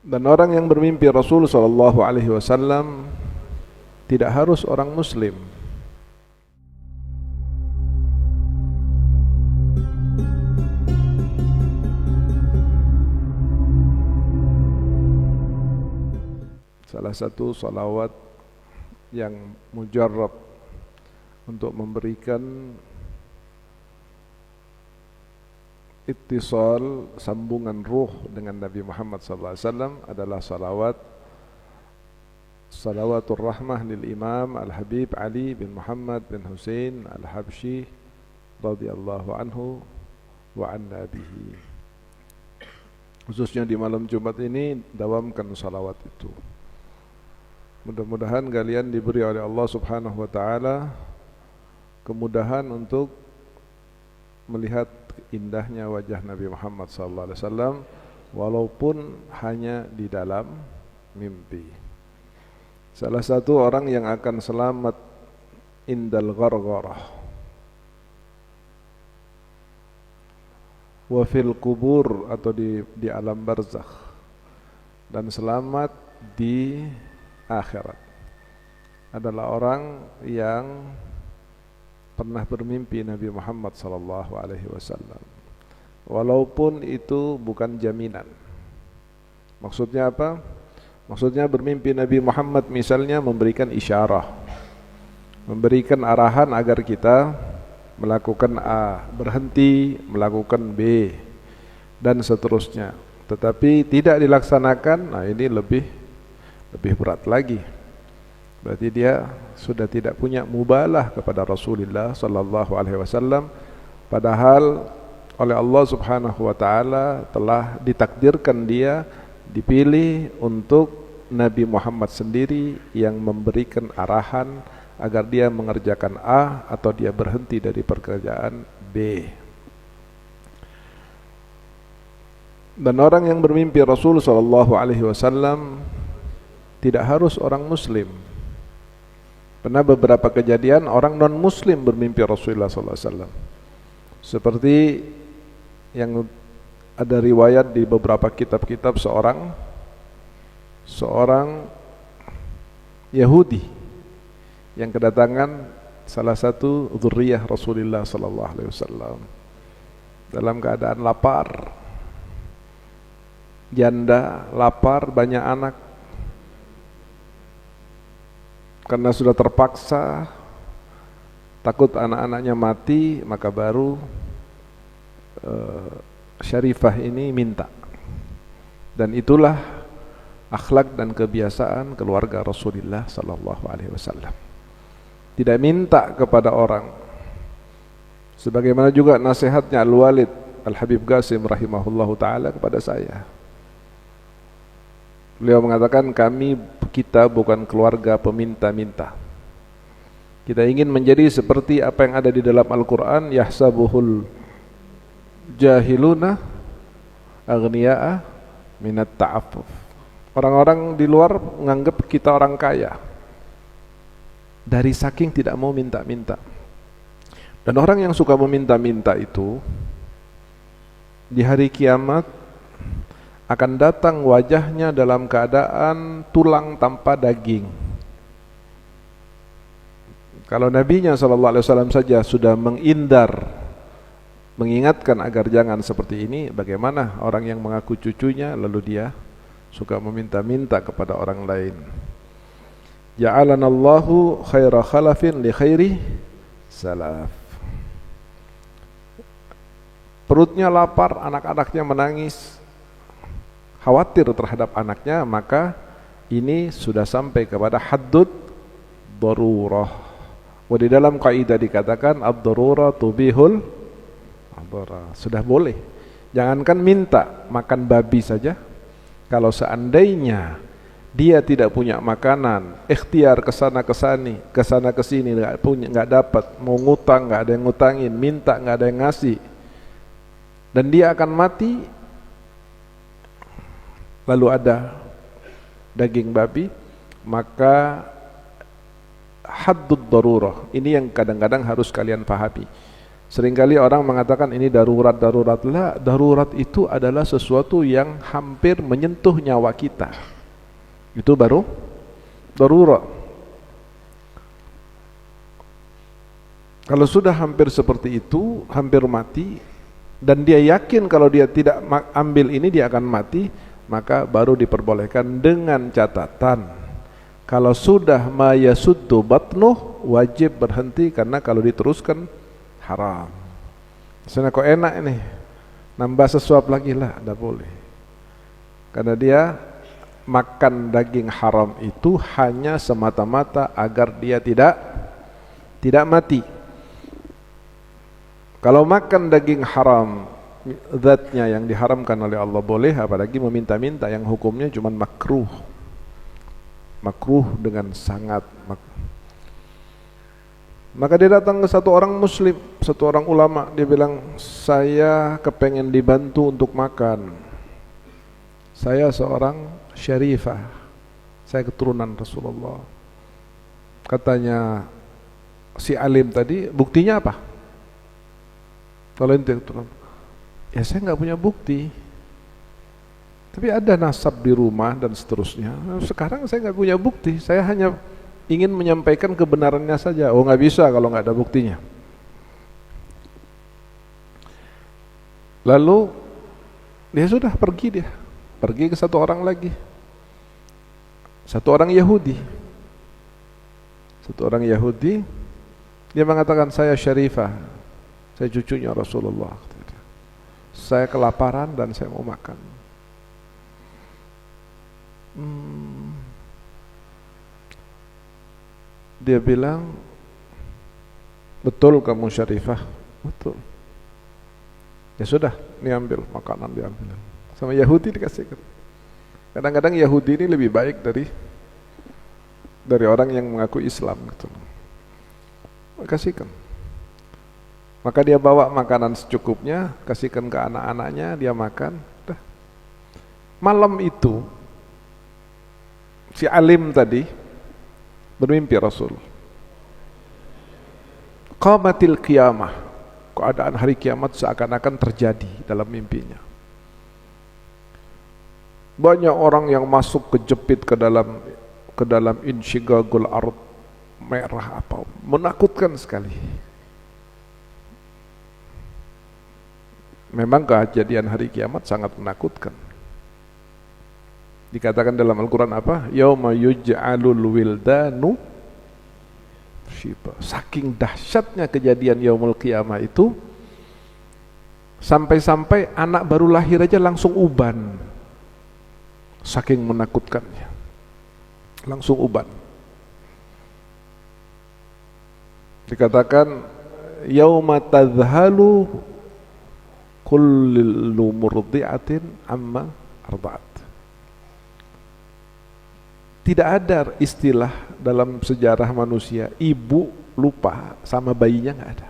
Dan orang yang bermimpi Rasul sallallahu alaihi wasallam tidak harus orang muslim. Salah satu salawat yang mujarrab untuk memberikan ittisal, sambungan ruh dengan Nabi Muhammad SAW adalah salawatur rahmah lil Imam Al-Habib Ali bin Muhammad bin Husain Al-Habsyi radhiyallahu anhu wa an nabihi. Khususnya di malam Jumat ini dawamkan salawat itu. Mudah-mudahan kalian diberi oleh Allah Subhanahu wa taala kemudahan untuk melihat indahnya wajah Nabi Muhammad SAW walaupun hanya di dalam mimpi. Salah satu orang yang akan selamat indal ghargharah wa fil kubur atau di alam barzakh dan selamat di akhirat adalah orang yang pernah bermimpi Nabi Muhammad sallallahu alaihi wasallam. Walaupun itu bukan jaminan. Maksudnya apa? Maksudnya bermimpi Nabi Muhammad misalnya memberikan isyarah, memberikan arahan agar kita melakukan A, berhenti melakukan B, dan seterusnya. Tetapi tidak dilaksanakan, nah ini lebih berat lagi. Berarti dia sudah tidak punya mubalah kepada Rasulullah sallallahu alaihi wasallam, padahal oleh Allah Subhanahu wa taala telah ditakdirkan dia dipilih untuk Nabi Muhammad sendiri yang memberikan arahan agar dia mengerjakan A atau dia berhenti dari pekerjaan B. Dan orang yang bermimpi Rasul sallallahu alaihi wasallam tidak harus orang muslim. Pernah beberapa kejadian orang non-muslim bermimpi Rasulullah SAW. Seperti yang ada riwayat di beberapa kitab-kitab seorang Yahudi yang kedatangan salah satu dzurriyyah Rasulullah SAW dalam keadaan lapar, janda, lapar, banyak anak. Karena sudah terpaksa, takut anak-anaknya mati, maka baru Syarifah ini minta. Dan itulah akhlak dan kebiasaan keluarga Rasulullah sallallahu alaihi wasallam. Tidak minta kepada orang. Sebagaimana juga nasihatnya Al-Walid Al-Habib Qasim rahimahullahu taala kepada saya. Beliau mengatakan kita bukan keluarga peminta-minta. Kita ingin menjadi seperti apa yang ada di dalam Al-Quran, yahsabuhul jahiluna aghniya'a minat ta'affuf. Orang-orang di luar menganggap kita orang kaya dari saking tidak mau minta-minta. Dan orang yang suka meminta-minta itu di hari kiamat akan datang wajahnya dalam keadaan tulang tanpa daging. Kalau Nabinya SAW saja sudah mengingatkan agar jangan seperti ini, bagaimana orang yang mengaku cucunya lalu dia suka meminta-minta kepada orang lain. Ja'alanallahu khaira khalafin li khairi salaf. Perutnya lapar, anak-anaknya menangis, khawatir terhadap anaknya, maka ini sudah sampai kepada haddud darurah. Di dalam kaidah dikatakan ad-darurah tubihul ad-darurah. Sudah boleh. Jangankan minta makan babi saja. Kalau seandainya dia tidak punya makanan, ikhtiar kesana kesini nggak dapat, mau ngutang nggak ada yang ngutangin, minta nggak ada yang ngasih, dan dia akan mati. Lalu ada daging babi, maka haddud darurah ini yang kadang-kadang harus kalian pahami. Seringkali orang mengatakan ini darurat-darurat. Lah, darurat itu adalah sesuatu yang hampir menyentuh nyawa kita. Itu baru darurat. Kalau sudah hampir seperti itu, hampir mati, dan dia yakin kalau dia tidak ambil ini dia akan mati, maka baru diperbolehkan dengan catatan. Kalau sudah ma yasuddu batnuh, wajib berhenti, karena kalau diteruskan haram. Misalnya kok enak ini, nambah sesuap lagi lah, tidak boleh. Karena dia makan daging haram itu hanya semata-mata agar dia tidak mati. Kalau makan daging haram, zatnya yang diharamkan oleh Allah boleh, apalagi meminta-minta yang hukumnya cuma makruh. Makruh dengan sangat makruh. Maka dia datang ke satu orang muslim, satu orang ulama, dia bilang, saya kepengen dibantu untuk makan. Saya seorang syarifah, saya keturunan Rasulullah. Katanya si alim tadi, buktinya apa? Kalau ente keturunan, ya saya nggak punya bukti. Tapi ada nasab di rumah dan seterusnya. Sekarang saya nggak punya bukti, saya hanya ingin menyampaikan kebenarannya saja. Oh, nggak bisa kalau nggak ada buktinya. Lalu dia sudah pergi ke satu orang lagi, satu orang Yahudi. Dia mengatakan, saya syarifah, saya cucunya Rasulullah. Saya kelaparan dan saya mau makan. Dia bilang, betul kamu syarifah? Betul. Ya sudah, ini ambil makanan, diambil. Sama Yahudi dikasihkan. Kadang-kadang Yahudi ini lebih baik dari orang yang mengaku Islam gitu. Kasihkan. Maka dia bawa makanan secukupnya, kasihkan ke anak-anaknya, dia makan. Dah. Malam itu si alim tadi bermimpi Rasul. Qamatil qiyamah, keadaan hari kiamat seakan-akan terjadi dalam mimpinya. Banyak orang yang masuk kejepit ke dalam insyigagul ard, merah apa, menakutkan sekali. Memang kejadian hari kiamat sangat menakutkan. Dikatakan dalam Al-Quran apa? Yauma yuj'alul wildanu syiba. Saking dahsyatnya kejadian yaumul qiyamah itu, sampai-sampai anak baru lahir aja langsung uban. Saking menakutkannya, langsung uban. Dikatakan yauma tadhhalu kullu murdi'atin amma arda'at. Tidak ada istilah dalam sejarah manusia ibu lupa sama bayinya, nggak ada.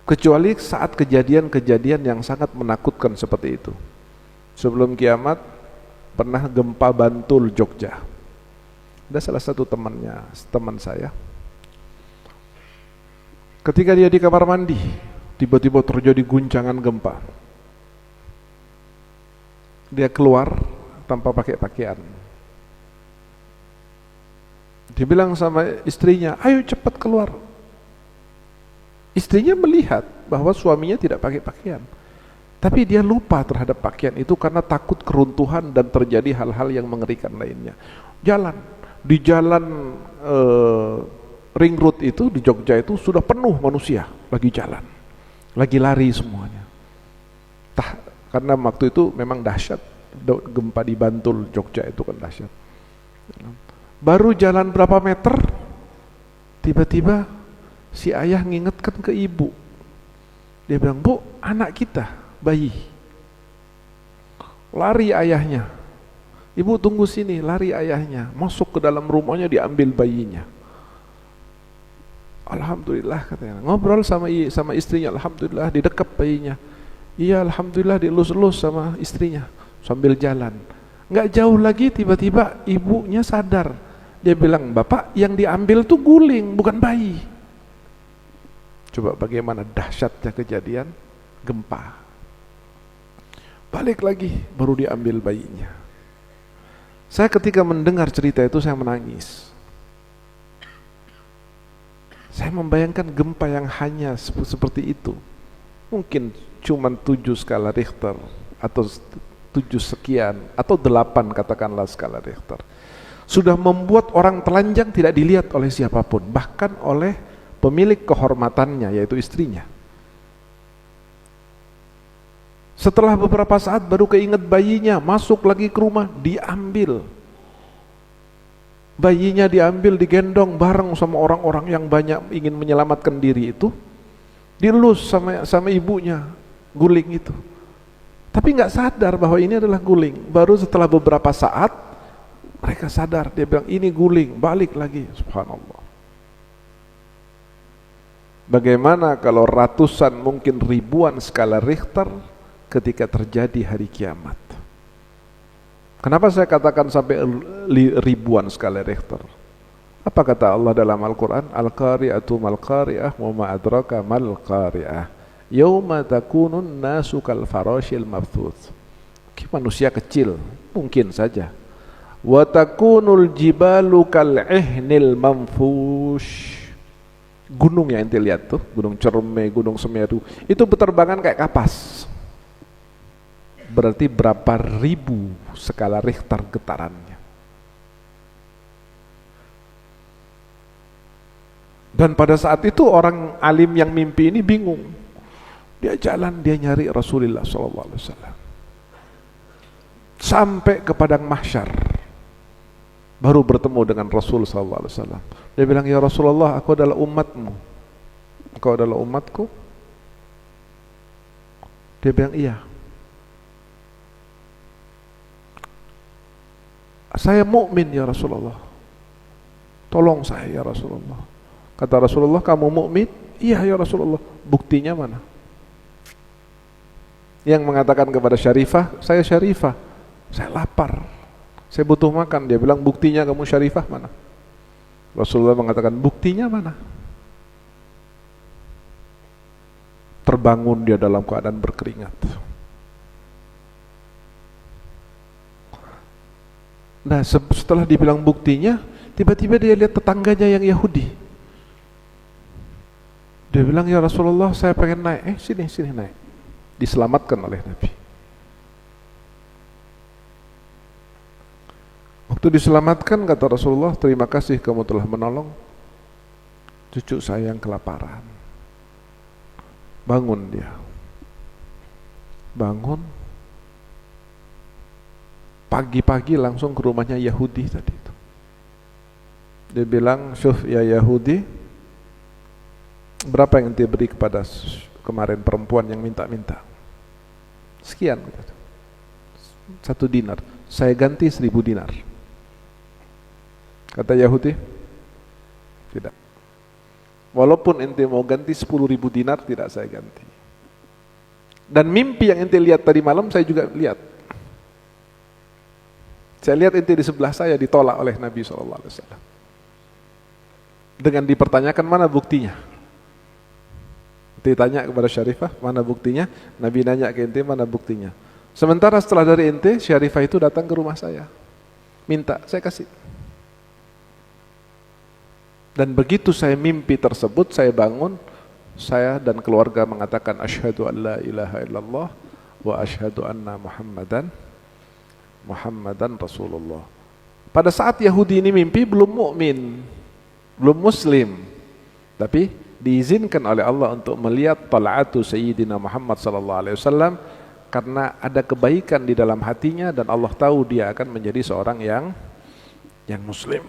Kecuali saat kejadian-kejadian yang sangat menakutkan seperti itu. Sebelum kiamat pernah gempa Bantul Jogja. Ada salah satu teman saya. Ketika dia di kamar mandi, tiba-tiba terjadi guncangan gempa. Dia keluar tanpa pakai pakaian. Dia bilang sama istrinya, ayo cepat keluar. Istrinya melihat bahwa suaminya tidak pakai pakaian, tapi dia lupa terhadap pakaian itu karena takut keruntuhan dan terjadi hal-hal yang mengerikan lainnya. Di jalan ring road itu di Jogja itu sudah penuh manusia lagi jalan, lagi lari semuanya. Karena waktu itu memang dahsyat, gempa di Bantul Jogja itu kan dahsyat. Baru jalan berapa meter, tiba-tiba si ayah ngingetkan ke ibu. Dia bilang, Bu, anak kita, bayi. Lari ayahnya. Ibu tunggu sini, lari ayahnya. Masuk ke dalam rumahnya, diambil bayinya. Alhamdulillah katanya. Ngobrol sama istrinya, alhamdulillah didekap bayinya. Iya, alhamdulillah dielus-elus sama istrinya sambil jalan. Nggak jauh lagi tiba-tiba ibunya sadar. Dia bilang, Bapak yang diambil tuh guling, bukan bayi. Coba bagaimana dahsyatnya kejadian gempa. Balik lagi, baru diambil bayinya. Saya ketika mendengar cerita itu saya menangis. Saya membayangkan gempa yang hanya seperti itu. Mungkin cuma 7 skala Richter atau 7 sekian atau 8 katakanlah skala Richter. Sudah membuat orang telanjang tidak dilihat oleh siapapun, bahkan oleh pemilik kehormatannya yaitu istrinya. Setelah beberapa saat baru keinget bayinya, masuk lagi ke rumah, diambil. Bayinya diambil, digendong bareng sama orang-orang yang banyak ingin menyelamatkan diri itu. Dilus sama ibunya, guling itu. Tapi nggak sadar bahwa ini adalah guling. Baru setelah beberapa saat mereka sadar, dia bilang ini guling, balik lagi. Subhanallah. Bagaimana kalau ratusan mungkin ribuan skala Richter ketika terjadi hari kiamat? Kenapa saya katakan sampai ribuan skala Richter? Apa kata Allah dalam Al-Quran? Al-Qari'atu mal-Qari'ah wa ma adraka mal-Qari'ah yauma takunun nasu kal farashil mabthuth. Manusia kecil mungkin saja. Wa takunul jibalu kal ihnil manfush. Gunung yang ente lihat tuh, Gunung Cerme, Gunung Semeru, itu berterbangan kayak kapas. Berarti berapa ribu skala Richter getarannya. Dan pada saat itu orang alim yang mimpi ini bingung. Dia jalan, dia nyari Rasulullah SAW. Sampai ke padang mahsyar, baru bertemu dengan Rasul SAW. Dia bilang, ya Rasulullah, aku adalah umatmu. Engkau adalah umatku? Dia bilang, iya. Saya mukmin ya Rasulullah. Tolong saya ya Rasulullah. Kata Rasulullah, kamu mukmin? Iya ya Rasulullah. Buktinya mana? Yang mengatakan kepada Syarifah, saya Syarifah, saya lapar, saya butuh makan. Dia bilang, buktinya kamu Syarifah mana? Rasulullah mengatakan, buktinya mana? Terbangun dia dalam keadaan berkeringat. Nah, setelah dibilang buktinya, tiba-tiba dia lihat tetangganya yang Yahudi. Dia bilang, ya Rasulullah, saya pengen naik. Sini naik. Diselamatkan oleh Nabi. Waktu diselamatkan, kata Rasulullah, terima kasih kamu telah menolong cucu saya yang kelaparan. Bangun dia. Bangun. Pagi-pagi langsung ke rumahnya Yahudi tadi itu. Dia bilang, "Syuf ya Yahudi, berapa yang ente beri kepada kemarin perempuan yang minta-minta?" Sekian, 1 dinar. Saya ganti 1000 dinar. Kata Yahudi, tidak. Walaupun ente mau ganti 10.000 dinar, tidak saya ganti. Dan mimpi yang ente lihat tadi malam saya juga lihat. Saya lihat ente di sebelah saya ditolak oleh Nabi SAW. Dengan dipertanyakan mana buktinya? Ente tanya kepada Syarifah, mana buktinya? Nabi nanya ke ente, mana buktinya? Sementara setelah dari ente, Syarifah itu datang ke rumah saya. Minta, saya kasih. Dan begitu saya mimpi tersebut, saya bangun, saya dan keluarga mengatakan asyhadu an la ilaha illallah wa asyhadu anna Muhammadan Rasulullah. Pada saat Yahudi ini mimpi belum mukmin, belum muslim, tapi diizinkan oleh Allah untuk melihat tal'atu Sayyidina Muhammad SAW karena ada kebaikan di dalam hatinya dan Allah tahu dia akan menjadi seorang yang muslim.